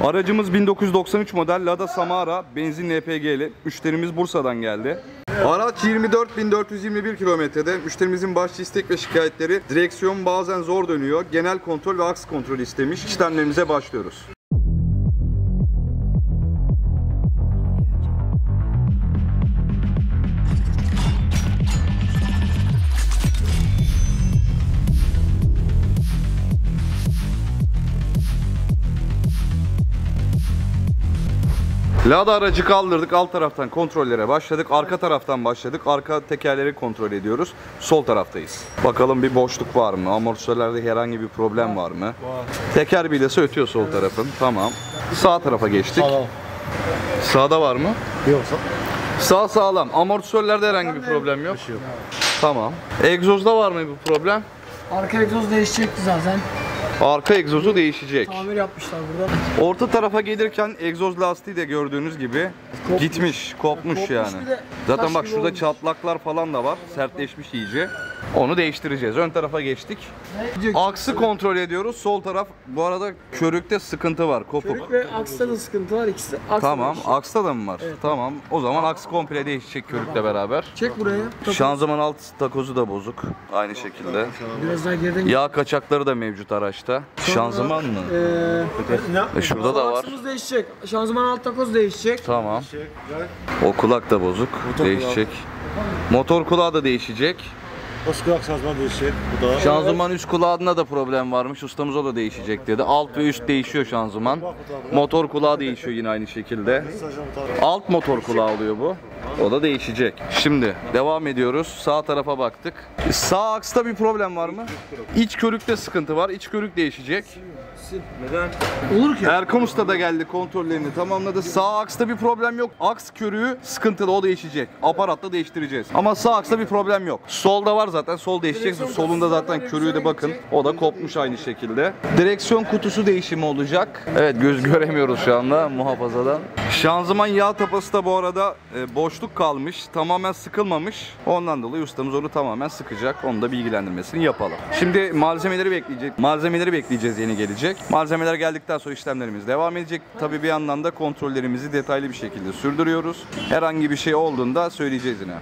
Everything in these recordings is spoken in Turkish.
Aracımız 1993 model Lada Samara benzin LPG'li. Müşterimiz Bursa'dan geldi. Araç 24.421 kilometrede. Müşterimizin başlı istek ve şikayetleri: direksiyon bazen zor dönüyor, genel kontrol ve aks kontrolü istemiş. İşlemlerimize başlıyoruz. Lada aracı kaldırdık, alt taraftan kontrollere başladık, arka taraftan başladık, arka tekerleri kontrol ediyoruz, sol taraftayız. Bakalım bir boşluk var mı, amortisörlerde herhangi bir problem var mı? Var. Teker bilesi ötüyor sol tarafın, tamam. Sağ tarafa geçtik. Sağ. Sağda var mı? Yok. Sağ sağlam, amortisörlerde herhangi bir problem yok. Tamam. Egzozda var mı bir problem? Arka egzoz değişecekti zaten. Arka egzozu değişecek. Tamir yapmışlar burada. Orta tarafa gelirken egzoz lastiği de gördüğünüz gibi gitmiş, kopmuş yani. Zaten bak şurada çatlaklar falan da var. Sertleşmiş iyice. Onu değiştireceğiz. Ön tarafa geçtik. Aksı kontrol ediyoruz. Sol taraf bu arada körükte sıkıntı var. Kopuk. Körük ve aksta da sıkıntı var. İkisi aksta. Tamam. Aksta da mı var? Evet. Tamam. O zaman aks komple değişecek körükle beraber. Çek buraya. Şanzıman alt takozu da bozuk. Aynı şekilde. Biraz daha geriden. Yağ kaçakları da mevcut araçta. Şanzıman mı? Şurada da var. Aksımız değişecek. Şanzıman alt takoz değişecek. Tamam. O kulak da bozuk. Değişecek. Motor kulağı da değişecek. Üst kulak şanzıman değişecek. Bu da. Şanzıman üst kulağında da problem varmış. Ustamız o da değişecek dedi. Alt ve üst değişiyor şanzıman. Motor kulağı değişiyor yine aynı şekilde. Alt motor kulağı oluyor bu. O da değişecek. Şimdi devam ediyoruz. Sağ tarafa baktık. Sağ aksta bir problem var mı? İç körükte sıkıntı var. İç körük değişecek. Neden? Olur ki. Erkan Usta da geldi, kontrollerini tamamladı. Sağ aksta bir problem yok. Aks körüğü sıkıntılı, o değişecek. Aparatla değiştireceğiz. Ama sağ aksta bir problem yok. Solda var zaten, sol değişecek. Solunda zaten körüğü de bakın. O da kopmuş aynı şekilde. Direksiyon kutusu değişimi olacak. Evet, göz göremiyoruz şu anda muhafazadan. Şanzıman yağ tapası da bu arada boşluk kalmış. Tamamen sıkılmamış. Ondan dolayı ustamız onu tamamen sıkacak. Onu da bilgilendirmesini yapalım. Şimdi malzemeleri bekleyeceğiz yeni gelecek. Malzemeler geldikten sonra işlemlerimiz devam edecek. Tabii bir yandan da kontrollerimizi detaylı bir şekilde sürdürüyoruz. Herhangi bir şey olduğunda söyleyeceğiz yine.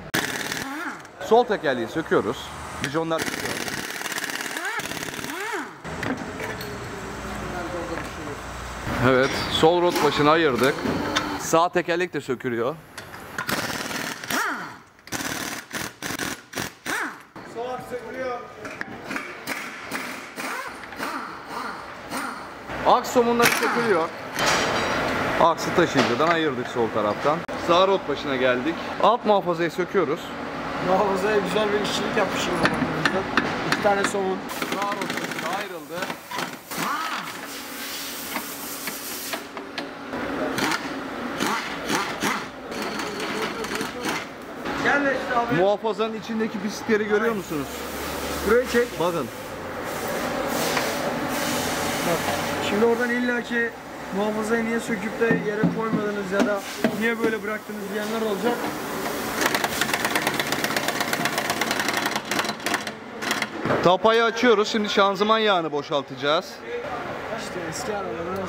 Sol tekerleği söküyoruz. Bijonlar çıkıyor. Evet, sol rot başını ayırdık. Sağ tekerlek de sökülüyor. Sol sökülüyor. Aks somunları sökülüyor. Aksı taşıyıcıdan ayırdık sol taraftan. Sağ rot başına geldik. Alt muhafazayı söküyoruz. Muhafazaya güzel bir işçilik yapmışım. 2 tane somun. Sağ rot başına ayrıldı. Gel de işte abi. Muhafazanın içindeki pislikleri görüyor musunuz? Burayı çek. Bakın. Bak. Şimdi oradan illaki muhafazayı niye söküp de yere koymadınız ya da niye böyle bıraktınız diyenler olacak. Tapayı açıyoruz. Şimdi şanzıman yağını boşaltacağız. İşte eski arabalar.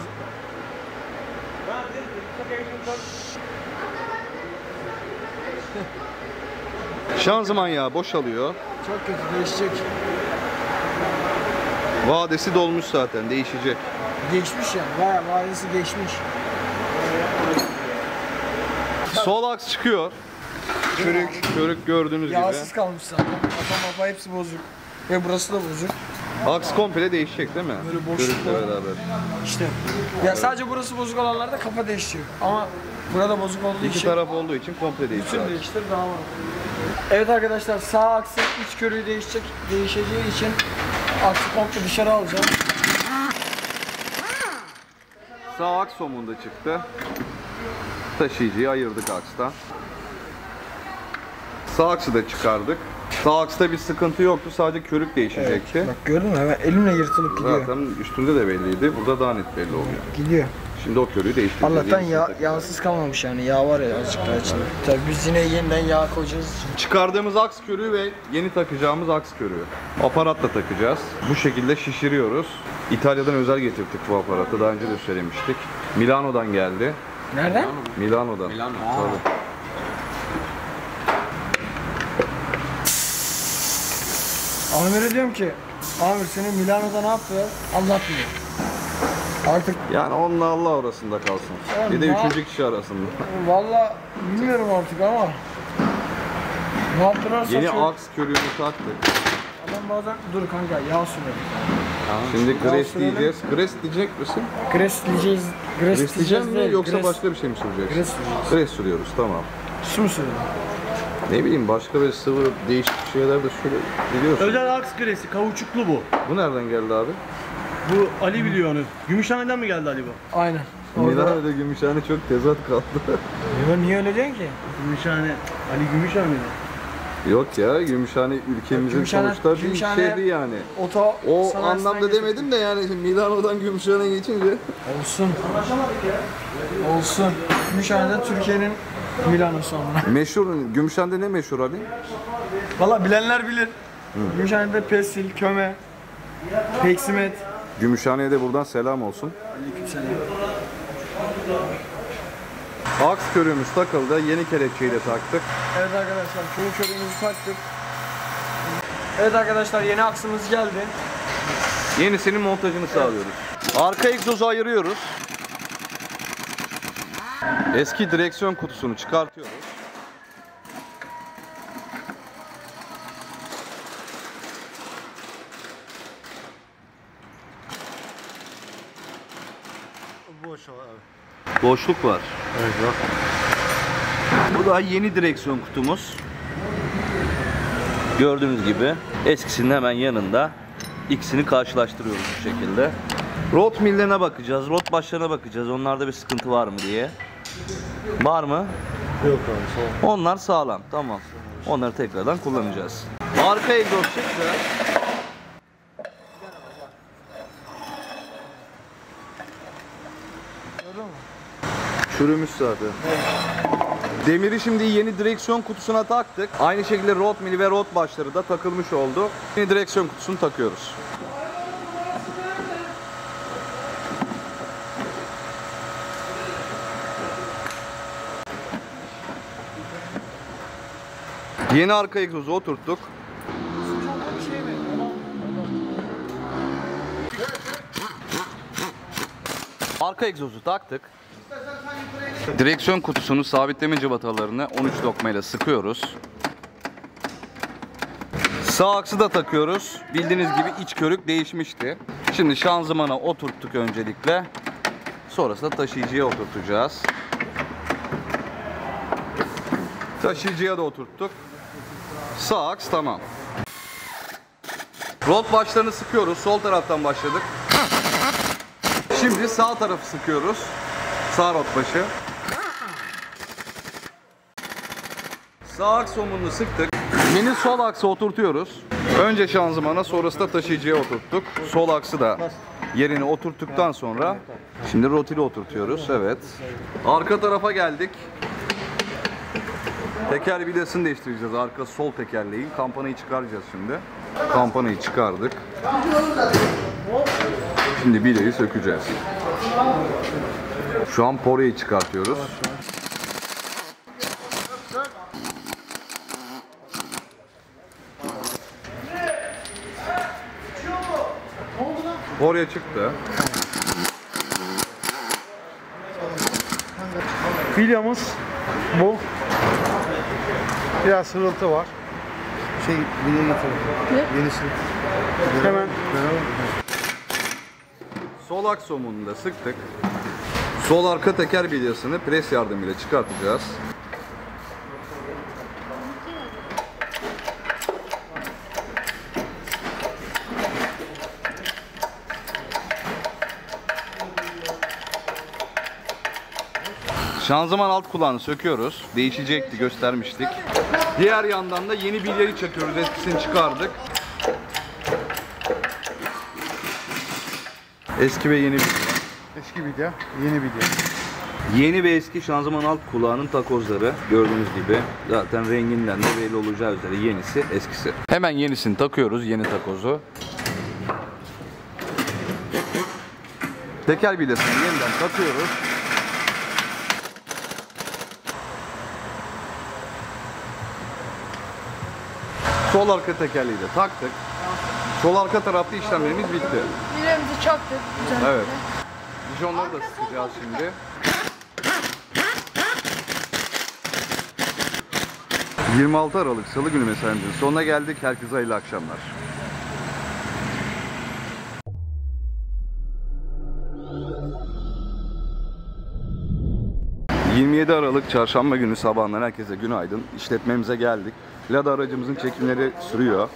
Şanzıman yağı boşalıyor. Çok kötü, değişecek. Vadesi dolmuş zaten, değişecek. Geçmiş yani, bayağı vadesi geçmiş. Sol aks çıkıyor. Körük gördüğünüz Yağsız gibi. kalmış zaten. Kapa hepsi bozuk. Ve burası da bozuk. Aks komple değişecek değil mi? Böyle boşluklar. Körükle beraber. İşte. Ya sadece burası bozuk olanlarda kafa değişiyor. Ama burada bozuk olduğu İki için taraf olduğu için komple değişecek. bütün değiştir daha var. Evet arkadaşlar, sağ aksın iç körüğü değişeceği için aksı komple dışarı alacağım. Sağ aks somunda çıktı. Taşıyıcıyı ayırdık akstan. Sağ aksı da çıkardık. Sağ aksta bir sıkıntı yoktu, sadece körük değişecekti. Bak gördün mü? Hemen elimle yırtılıp gidiyor. Zaten üstünde de belliydi, burada daha net belli oluyor. Gidiyor. Şimdi o körüğü değiştireceğiz. Allah'tan yağsız kalmamış yani. Yağ var ya azıcık daha içinde. Tabii biz yine yeniden yağ koyacağız. Çıkardığımız aks körüğü ve yeni takacağımız aks körüğü. Aparatla takacağız. Bu şekilde şişiriyoruz. İtalya'dan özel getirdik bu aparatı. Daha önce de söylemiştik. Milano'dan geldi. Nereden? Milano'dan. Tabii. Amir'e diyorum ki, Amir senin Milano'da ne yapıyor? Anlatmıyor. Artık Yani onunla Allah arasında kalsın. Bir de üçüncü kişi arasında. valla bilmiyorum artık ama ne yaptılarsa Yeni çok- aks körüğünü taktık. Adam bazen dur kanka yağ sürelim. Şimdi Gres sürelim. diyeceğiz. Gres diyecek misin? Gres diyeceğiz. Gres diyeceğim mi değil, yoksa Gres- başka bir şey mi süreceksin? Gres süreceğiz. Gres sürüyoruz, tamam. Su mu sürelim? Ne bileyim, başka bir sıvı değişik şeyler de şöyle biliyorsun. Özel aks gresi, kauçuklu bu. Bu nereden geldi abi? Bu Ali biliyor onu. Gümüşhane'den mi geldi Ali bu? Aynen. Orada. Milano'da Gümüşhane çok tezat kaldı. Yo, niye öyle diyorsun ki? Gümüşhane, Ali Gümüşhane'de. Yok ya, Gümüşhane ülkemizin sonuçta bir şehri yani. O anlamda demedim de yani Milano'dan Gümüşhane'ye geçince. Olsun. Olsun. Gümüşhane'de Türkiye'nin Milano'su ama. Meşhur, Gümüşhane'de ne meşhur Ali? Valla bilenler bilir. Gümüşhane'de pestil, köme, peksimet. Gümüşhane'ye de buradan selam olsun. Aleykümselam. Aks körüğümüz takıldı, yeni kelepçeyi de taktık. Evet arkadaşlar, körümüzü taktık. Evet arkadaşlar, yeni aksımız geldi. Yenisinin montajını sağlıyoruz. Arka egzozu ayırıyoruz. Eski direksiyon kutusunu çıkartıyoruz. Boş o abi. Boşluk var. Evet bak. Bu da yeni direksiyon kutumuz. Gördüğünüz gibi eskisinin hemen yanında. İkisini karşılaştırıyoruz bu şekilde. Rot millerine bakacağız, rot başlarına bakacağız. Onlarda bir sıkıntı var mı diye. Var mı? Yok abi sağ ol. Onlar sağlam, tamam. Onları tekrardan kullanacağız. Arka egzoz çıktı. Çürümüş zaten. Demiri şimdi yeni direksiyon kutusuna taktık. Aynı şekilde rot mili ve rot başları da takılmış oldu. Yeni direksiyon kutusunu takıyoruz. Yeni arka egzozu oturttuk. Arka egzozu taktık. Direksiyon kutusunu sabitleme cıvatalarını 13 lokmayla sıkıyoruz. Sağ aksı da takıyoruz. Bildiğiniz gibi iç körük değişmişti. Şimdi şanzımana oturttuk öncelikle. Sonrasında taşıyıcıya oturtacağız. Taşıyıcıya da oturttuk. Sağ aks tamam. Rot başlarını sıkıyoruz. Sol taraftan başladık. Şimdi sağ tarafı sıkıyoruz. Sağ rot başı. Sağ aks somununu sıktık. Yeni sol aksı oturtuyoruz. Önce şanzımana, sonrasında taşıyıcıya oturttuk. Sol aksı da yerine oturttuktan sonra şimdi rotili oturtuyoruz. Evet. Arka tarafa geldik. Teker vidasını değiştireceğiz. Arka sol tekerleğin. Kampanayı çıkaracağız şimdi. Kampanayı çıkardık. Şimdi vidayı sökeceğiz. Şu an poreyi çıkartıyoruz. Porya çıktı. Filyamız bu. Biraz sırıltı var. Bilye getirin. Yenisini. Hemen Sol aks somununu da sıktık. Sol arka teker bilyasını pres yardımıyla çıkartacağız. Şanzıman alt kulağını söküyoruz. Değişecekti, göstermiştik. Diğer yandan da yeni bilyayı çakıyoruz. Eskisini çıkardık. Eski ve yeni bilye. Eski bilye, yeni bilye. Yeni ve eski şanzıman alt kulağının takozları gördüğünüz gibi zaten renginden de belli olacağı üzere yenisi eskisi. Hemen yenisini takıyoruz, yeni takozu. Teker bilesini yeniden takıyoruz. Sol arka tekerleği de taktık. Sol arka tarafta işlemlerimiz bitti. Birbirimizi çaktık. Güzel. Evet. Bijonları da sıkacağız şimdi. ...26 Aralık Salı günü mesaimizin sonuna geldik. Herkese hayırlı akşamlar. ...27 Aralık Çarşamba günü sabahından herkese günaydın. İşletmemize geldik. Lada aracımızın çekimleri sürüyor.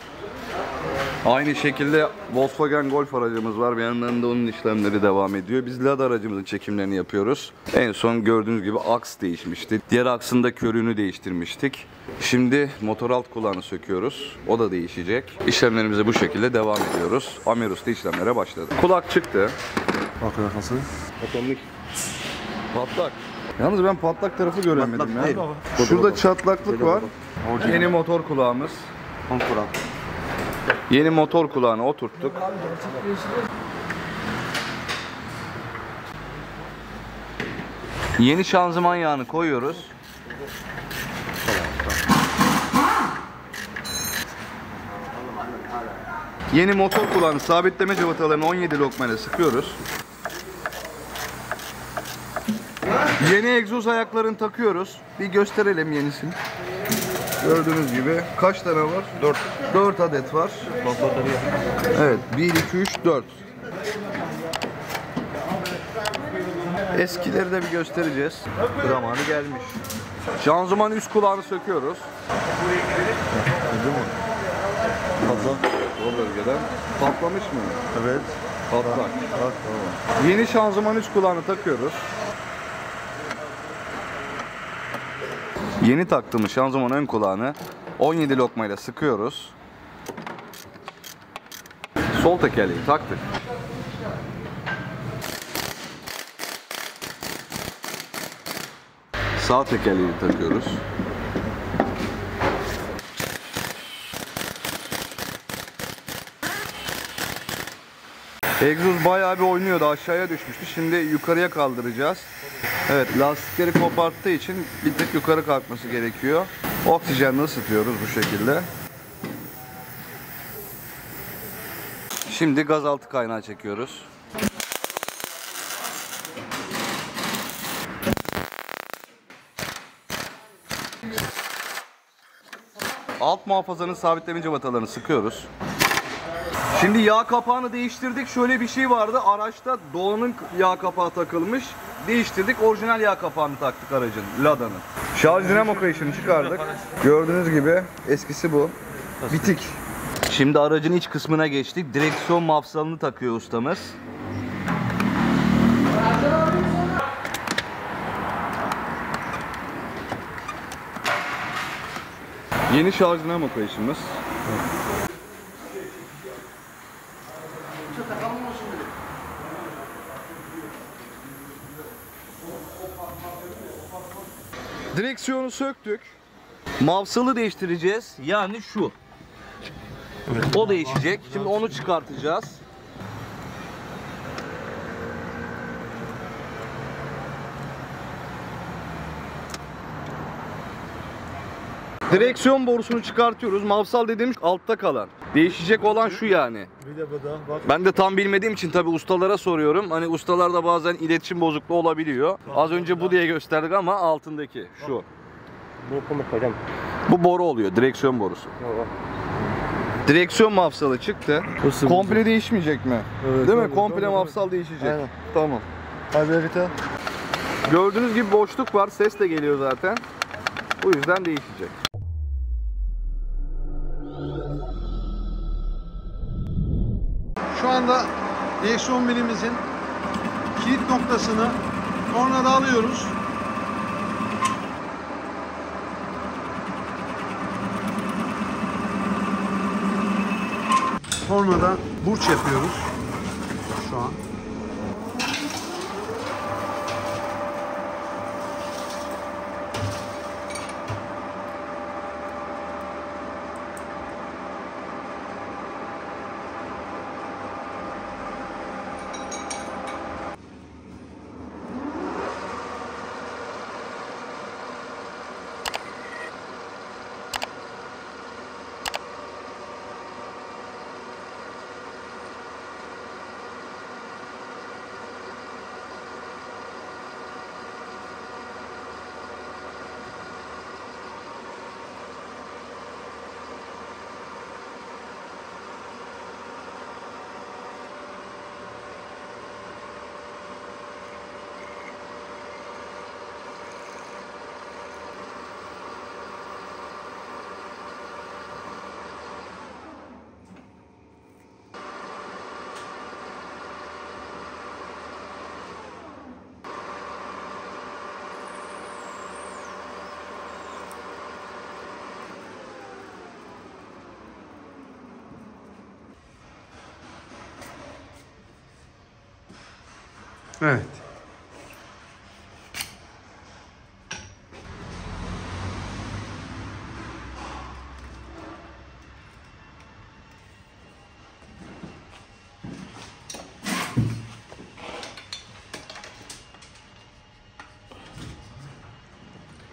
Aynı şekilde Volkswagen Golf aracımız var. Bir yandan da onun işlemleri devam ediyor. Biz Lada aracımızın çekimlerini yapıyoruz. En son gördüğünüz gibi aks değişmişti. Diğer aksın da körüğünü değiştirmiştik. Şimdi motor alt kulağını söküyoruz. O da değişecek. İşlemlerimize bu şekilde devam ediyoruz. Amerus'ta işlemlere başladı. Kulak çıktı. Bakın nasıl? Otomatik. Patlak. Yalnız ben patlak tarafı göremedim Patlak değil. ya. Şurada çatlaklık var. Yeni motor kulağımız. Yeni motor kulağını oturttuk. Yeni şanzıman yağını koyuyoruz. Yeni motor kulağını sabitleme cıvatalarını 17 lokmayla sıkıyoruz. Yeni egzoz ayaklarını takıyoruz. Bir gösterelim yenisini. Gördüğünüz gibi kaç tane var? 4 adet var. Evet, 1 2 3 4. Eskileri de bir göstereceğiz. Zamanı gelmiş. Şanzıman üst kulağını söküyoruz. O bölgeden. Patlamış mı? Evet. Patlak. Yeni şanzıman üst kulağını takıyoruz. Yeni taktığımız şanzıman ön kulağını 17 lokmayla sıkıyoruz. Sol tekerleği taktık. Sağ tekerleği takıyoruz. Egzoz bayağı bir oynuyordu, aşağıya düşmüştü. Şimdi yukarıya kaldıracağız. Evet, lastikleri koparttığı için bir tık yukarı kalkması gerekiyor. Oksijenle ısıtıyoruz bu şekilde. Şimdi gazaltı kaynağı çekiyoruz. Alt muhafazanın sabitleme cıvatalarını sıkıyoruz. Şimdi yağ kapağını değiştirdik. Şöyle bir şey vardı. Araçta Doğan'ın yağ kapağı takılmış. Değiştirdik. Orijinal yağ kapağını taktık aracın. Lada'nın. Şarj dinamo kayışını çıkardık. Gördüğünüz gibi eskisi bu. Bitik. Şimdi aracın iç kısmına geçtik. Direksiyon mafsalını takıyor ustamız. Yeni şarj dinamo kayışımız. Direksiyonu söktük. Mafsalı değiştireceğiz. Yani şu. Evet. O değişecek. Şimdi onu çıkartacağız. Direksiyon borusunu çıkartıyoruz. Mafsal dediğimiz altta kalan. Değişecek olan şu yani. Bir de bu da bak. Ben de tam bilmediğim için tabi ustalara soruyorum. Hani ustalar da bazen iletişim bozukluğu olabiliyor. Az önce bu diye gösterdik ama altındaki şu. Bu boru oluyor, direksiyon borusu. Direksiyon mafsalı çıktı. Komple değişmeyecek mi? Evet, değil mi? tabii, Komple tabii. mafsal değişecek. Aynen. Tamam. Hadi harita. Gördüğünüz gibi boşluk var, ses de geliyor zaten. Bu yüzden değişecek. Şu anda direksiyon birimizin kilit noktasını tornada alıyoruz. Tornada burç yapıyoruz şu an. Evet.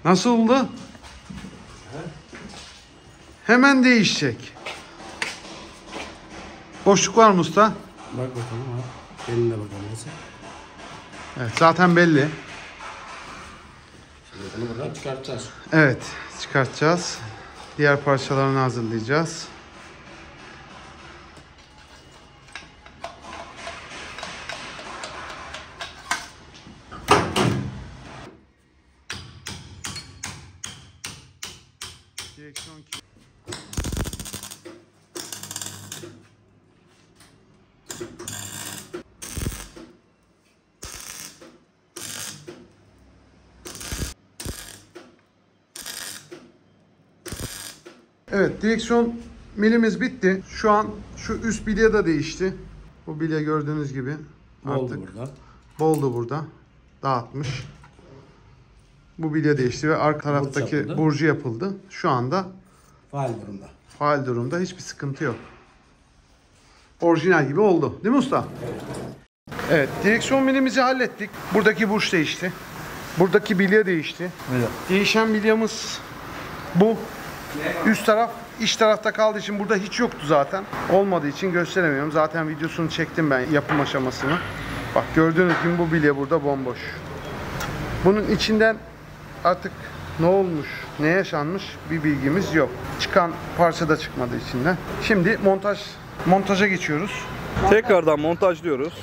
Nasıl oldu? Hemen değişecek. Boşluk var mı usta? Bak bakalım abi. Eline bakalım nasıl. Evet, zaten belli. Şimdi bunu buradan çıkartacağız. Evet, çıkartacağız. Diğer parçalarını hazırlayacağız. Direksiyon Evet, direksiyon milimiz bitti. Şu an şu üst bilye de değişti. Bu bilye gördüğünüz gibi Oldu artık burada. boldu burada. Dağıtmış. Bu bilye değişti ve arka taraftaki yapıldı. burcu yapıldı. Şu anda Faal durumda. faal durumda, hiçbir sıkıntı yok. Orijinal gibi oldu. Değil mi usta? Evet, direksiyon milimizi hallettik. Buradaki burç değişti. Buradaki bilye değişti. Değişen bilyamız bu. Üst taraf iç tarafta kaldığı için burada hiç yoktu zaten. Olmadığı için gösteremiyorum. Zaten videosunu çektim ben, yapım aşamasını. Bak gördüğünüz gibi bu bilye burada bomboş. Bunun içinden artık ne olmuş, ne yaşanmış bir bilgimiz yok. Çıkan parça da çıkmadı içinden. Şimdi montaja geçiyoruz. Tekrardan montajlıyoruz.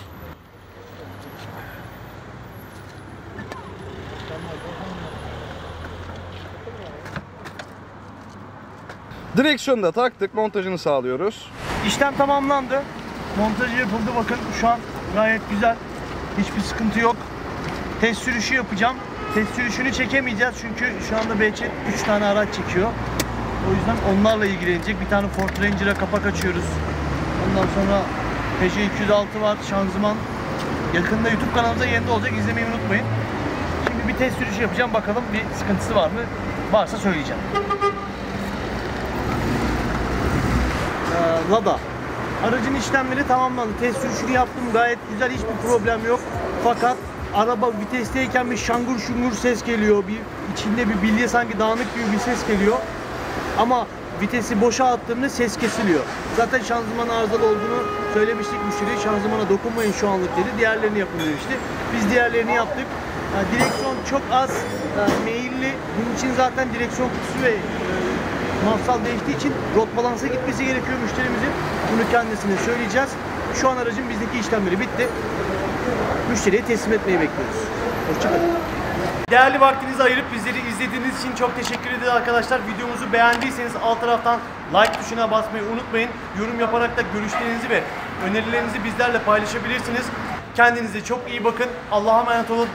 Direksiyonu da taktık, montajını sağlıyoruz. İşlem tamamlandı. Montajı yapıldı, bakın şu an gayet güzel. Hiçbir sıkıntı yok. Test sürüşü yapacağım. Test sürüşünü çekemeyeceğiz çünkü şu anda Behçet 3 tane araç çekiyor. O yüzden onlarla ilgilenecek. Bir tane Ford Ranger'a kapak açıyoruz. Ondan sonra Peugeot 206 var, şanzıman. Yakında YouTube kanalımıza yayında olacak, izlemeyi unutmayın. Şimdi bir test sürüşü yapacağım, bakalım bir sıkıntısı var mı? Varsa söyleyeceğim. Lada. Aracın işlemleri tamamlandı. Test sürüşünü yaptım. Gayet güzel. Hiçbir problem yok. Fakat araba vitesteyken bir şangur şungur ses geliyor. İçinde bir bilye sanki dağınık gibi bir ses geliyor. Ama vitesi boşa attığımda ses kesiliyor. Zaten şanzıman arızalı olduğunu söylemiştik müşteriye. Şanzımana dokunmayın şu anlık dedi. Diğerlerini yapın demişti. Biz diğerlerini yaptık. Direksiyon çok az meyilli. Bunun için zaten direksiyon kutusu ve mafsal değiştiği için rot balansa gitmesi gerekiyor müşterimizin. Bunu kendisine söyleyeceğiz. Şu an aracın bizdeki işlemleri bitti. Müşteriye teslim etmeyi bekliyoruz. Hoşçakalın. Değerli vaktinizi ayırıp bizleri izlediğiniz için çok teşekkür ederiz arkadaşlar. Videomuzu beğendiyseniz alt taraftan like tuşuna basmayı unutmayın. Yorum yaparak da görüşlerinizi ve önerilerinizi bizlerle paylaşabilirsiniz. Kendinize çok iyi bakın. Allah'a emanet olun.